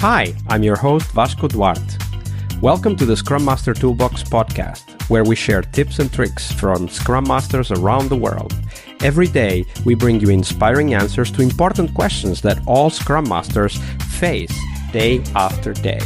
Hi, I'm your host Vasco Duarte. Welcome to the Scrum Master Toolbox podcast, where we share tips and tricks from Scrum Masters around the world. Every day, we bring you inspiring answers to important questions that all Scrum Masters face day after day.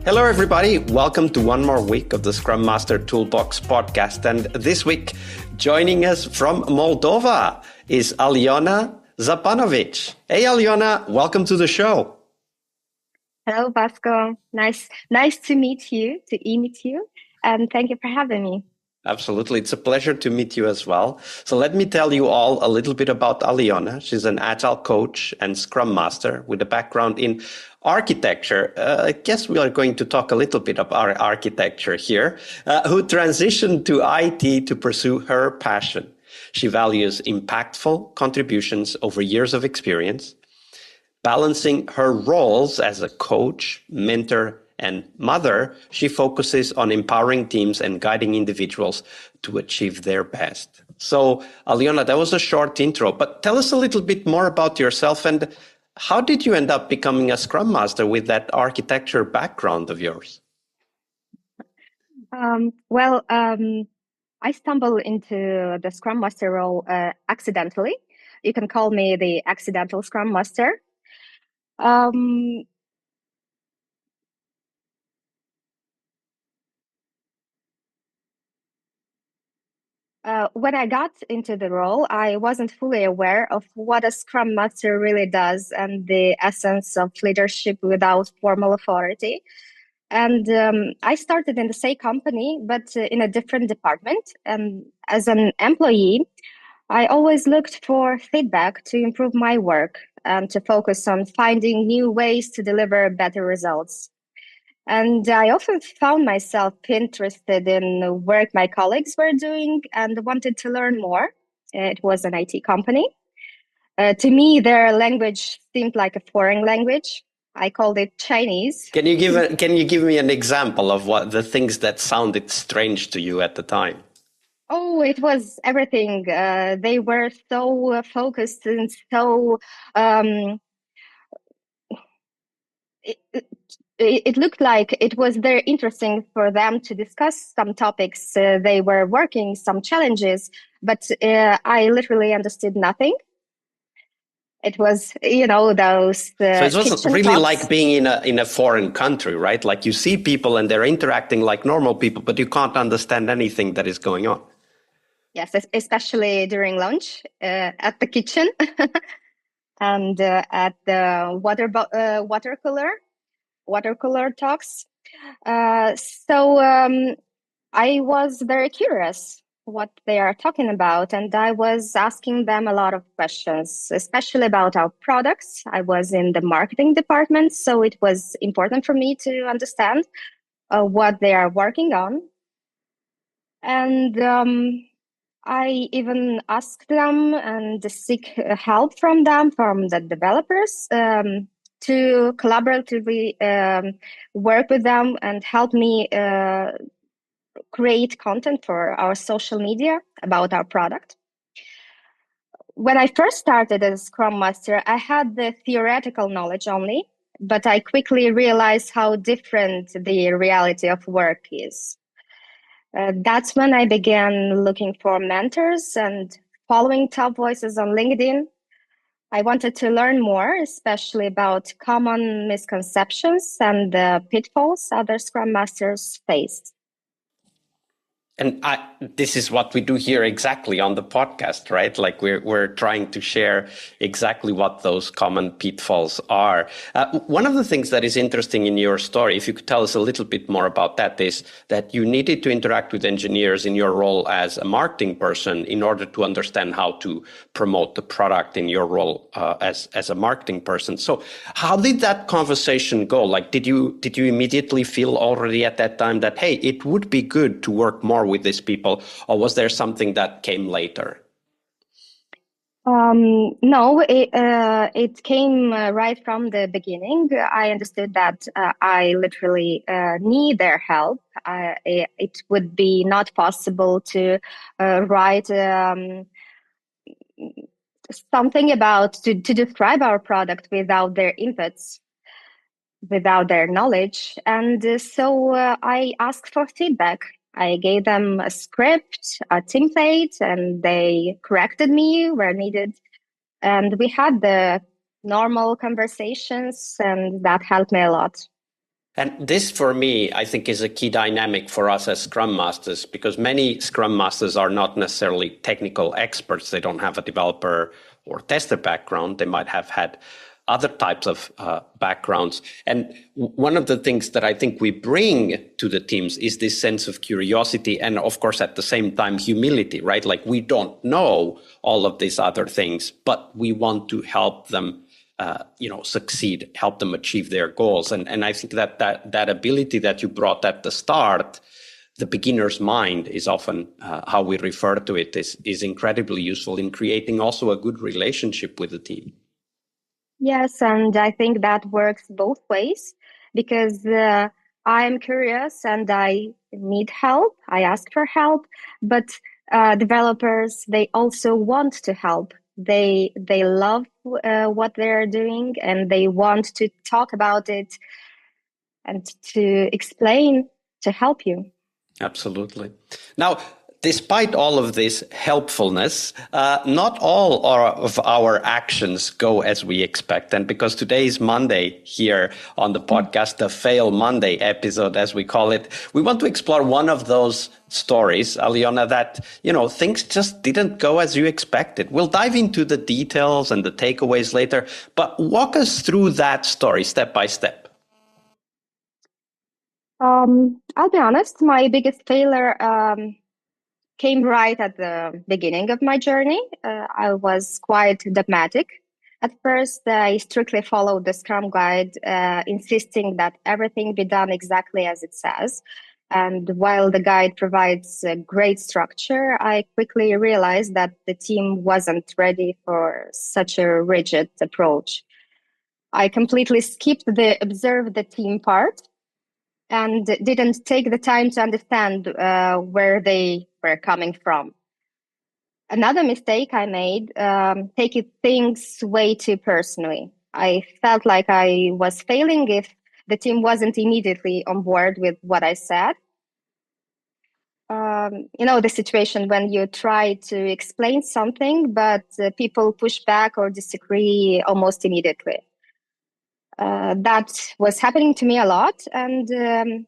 Hello, everybody. Welcome to one more week of the Scrum Master Toolbox podcast. And this week, joining us from Moldova is Aliona Zapanovici. Hey, Aliona, welcome to the show. Hello, Vasco. Nice to meet you, and thank you for having me. Absolutely. It's a pleasure to meet you as well. So let me tell you all a little bit about Aliona. She's an agile coach and Scrum Master with a background in architecture. I guess we are going to talk a little bit about architecture here, who transitioned to IT to pursue her passion. She values impactful contributions over years of experience, balancing her roles as a coach, mentor, and mother. She focuses on empowering teams and guiding individuals to achieve their best. So, Aliona, that was a short intro, but tell us a little bit more about yourself and how did you end up becoming a Scrum Master with that architecture background of yours? I stumbled into the Scrum Master role accidentally. You can call me the accidental Scrum Master. When I got into the role, I wasn't fully aware of what a Scrum Master really does and the essence of leadership without formal authority. And I started in the same company, but in a different department. And as an employee, I always looked for feedback to improve my work and to focus on finding new ways to deliver better results. And I often found myself interested in the work my colleagues were doing and wanted to learn more. It was an IT company. To me, their language seemed like a foreign language. I called it Chinese. Can you give me an example of what the things that sounded strange to you at the time? Oh, it was everything. They were so focused and so it looked like it was very interesting for them to discuss some topics they were working, some challenges, but I literally understood nothing. It was, those So it wasn't really talks. like being in a foreign country, right? Like you see people and they're interacting like normal people, but you can't understand anything that is going on. Yes, especially during lunch at the kitchen and at the water cooler talks. So I was very curious what they are talking about, and I was asking them a lot of questions, especially about our products. I was in the marketing department, so it was important for me to understand what they are working on. And I even asked them and seek help from them, from the developers, to collaboratively work with them and help me create content for our social media about our product. When I first started as Scrum Master, I had the theoretical knowledge only, but I quickly realized how different the reality of work is. That's when I began looking for mentors and following top voices on LinkedIn. I wanted to learn more, especially about common misconceptions and the pitfalls other Scrum Masters face. And this is what we do here exactly on the podcast, right? Like we're trying to share exactly what those common pitfalls are. One of the things that is interesting in your story, if you could tell us a little bit more about that, is that you needed to interact with engineers in your role as a marketing person in order to understand how to promote the product in your role as a marketing person. So how did that conversation go? Like, did you immediately feel already at that time that, hey, it would be good to work more with these people, or was there something that came later? No, it came right from the beginning. I understood that I literally need their help. It would be not possible to write something about to describe our product without their inputs, without their knowledge. And so I asked for feedback. I gave them a script, a template, and they corrected me where needed. And we had the normal conversations, and that helped me a lot. And this, for me, I think is a key dynamic for us as Scrum Masters, because many Scrum Masters are not necessarily technical experts. They don't have a developer or tester background. They might have had other types of backgrounds. And one of the things that I think we bring to the teams is this sense of curiosity and, of course, at the same time, humility, right? Like we don't know all of these other things, but we want to help them succeed, help them achieve their goals. And I think that ability that you brought at the start, the beginner's mind is often how we refer to it, is incredibly useful in creating also a good relationship with the team. Yes, and I think that works both ways because I'm curious and I need help. I ask for help, but developers, they also want to help. They love what they're doing and they want to talk about it and to explain to help you. Absolutely. Now, despite all of this helpfulness, not all of our actions go as we expect. And because today is Monday here on the podcast, the Fail Monday episode, as we call it, we want to explore one of those stories, Aliona, that, things just didn't go as you expected. We'll dive into the details and the takeaways later, but walk us through that story step by step. I'll be honest, my biggest failure came right at the beginning of my journey. I was quite dogmatic. At first, I strictly followed the Scrum Guide, insisting that everything be done exactly as it says. And while the guide provides a great structure, I quickly realized that the team wasn't ready for such a rigid approach. I completely skipped the observe the team part and didn't take the time to understand where they were coming from. Another mistake I made, taking things way too personally. I felt like I was failing if the team wasn't immediately on board with what I said. The situation when you try to explain something, but people push back or disagree almost immediately. That was happening to me a lot, and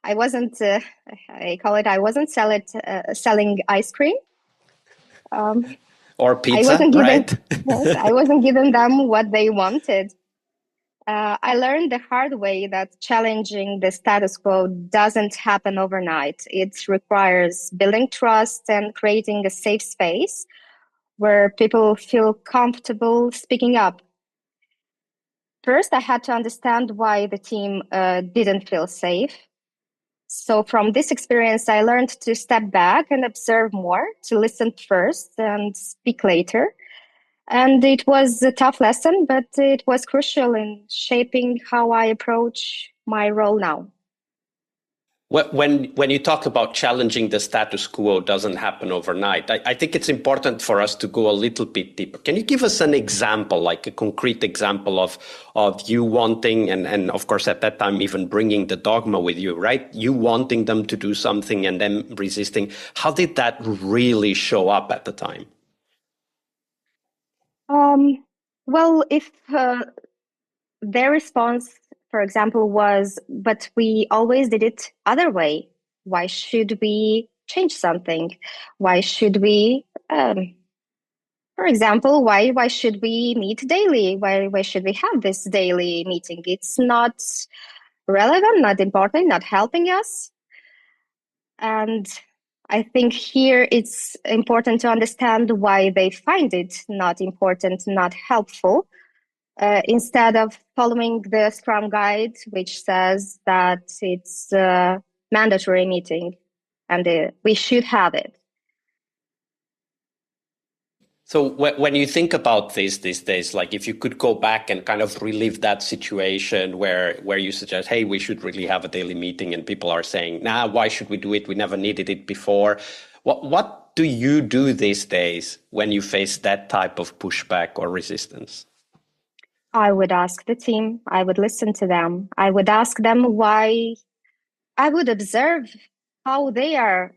I wasn't. I wasn't selling ice cream. Or pizza, right? Yes, I wasn't giving them what they wanted. I learned the hard way that challenging the status quo doesn't happen overnight. It requires building trust and creating a safe space where people feel comfortable speaking up. First, I had to understand why the team didn't feel safe. So from this experience, I learned to step back and observe more, to listen first and speak later. And it was a tough lesson, but it was crucial in shaping how I approach my role now. When you talk about challenging the status quo doesn't happen overnight, I think it's important for us to go a little bit deeper. Can you give us an example, like a concrete example of you wanting, and of course at that time even bringing the dogma with you, right? You wanting them to do something and them resisting. How did that really show up at the time? Well, if their response, for example, was, but we always did it other way. Why should we change something? Why should we, for example, why should we meet daily? Why should we have this daily meeting? It's not relevant, not important, not helping us. And I think here it's important to understand why they find it not important, not helpful. Instead of following the Scrum Guide, which says that it's a mandatory meeting and we should have it. So when you think about this these days, like if you could go back and kind of relive that situation where you suggest, hey, we should really have a daily meeting, and people are saying, nah, why should we do it? We never needed it before. What do you do these days when you face that type of pushback or resistance? I would ask the team, I would listen to them, I would ask them why, I would observe how they are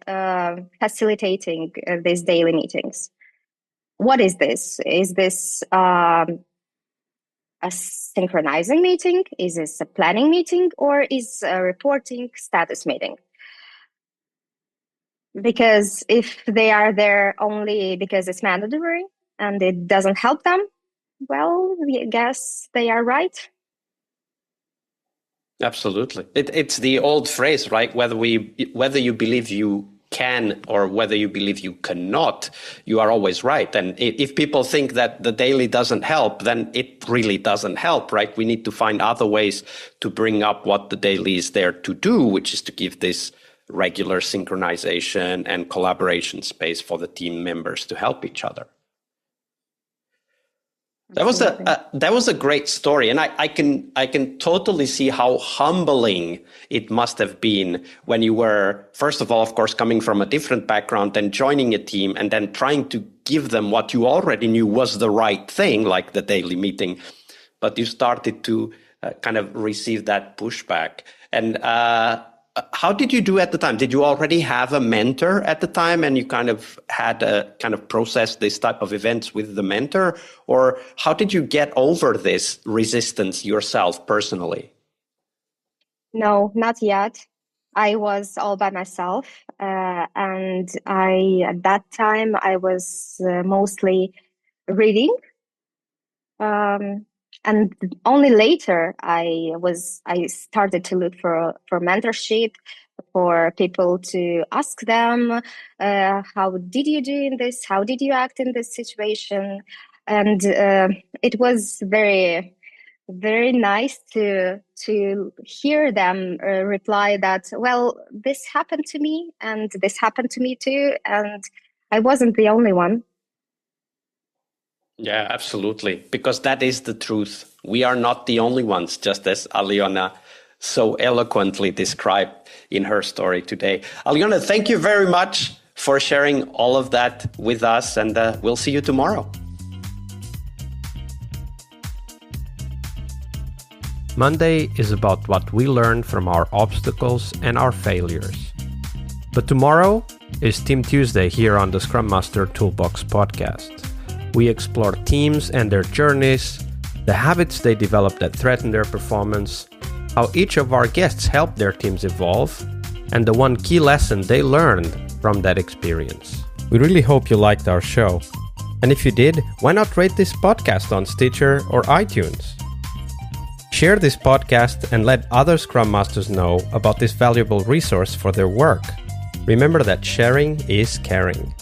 facilitating these daily meetings. What is this? Is this a synchronizing meeting? Is this a planning meeting? Or is a reporting status meeting? Because if they are there only because it's mandatory and it doesn't help them, well, I guess they are right. Absolutely. It's the old phrase, right? Whether you believe you can or whether you believe you cannot, you are always right. And if people think that the daily doesn't help, then it really doesn't help, right? We need to find other ways to bring up what the daily is there to do, which is to give this regular synchronization and collaboration space for the team members to help each other. That was a great story, and I can totally see how humbling it must have been when you were, first of all, of course, coming from a different background and joining a team and then trying to give them what you already knew was the right thing, like the daily meeting, but you started to kind of receive that pushback. And how did you do at the time? Did you already have a mentor at the time and you kind of had a kind of process this type of events with the mentor? Or how did you get over this resistance yourself personally? No, not yet. I was all by myself. And at that time, I was mostly reading. And only later I started to look for mentorship, for people to ask them, how did you do in this? How did you act in this situation? And it was very, very nice to hear them reply that, well, this happened to me and this happened to me too. And I wasn't the only one. Yeah, absolutely. Because that is the truth. We are not the only ones, just as Aliona so eloquently described in her story today. Aliona, thank you very much for sharing all of that with us, and we'll see you tomorrow. Monday is about what we learn from our obstacles and our failures. But tomorrow is Team Tuesday here on the Scrum Master Toolbox podcast. We explore teams and their journeys, the habits they develop that threaten their performance, how each of our guests help their teams evolve, and the one key lesson they learned from that experience. We really hope you liked our show. And if you did, why not rate this podcast on Stitcher or iTunes? Share this podcast and let other Scrum Masters know about this valuable resource for their work. Remember that sharing is caring.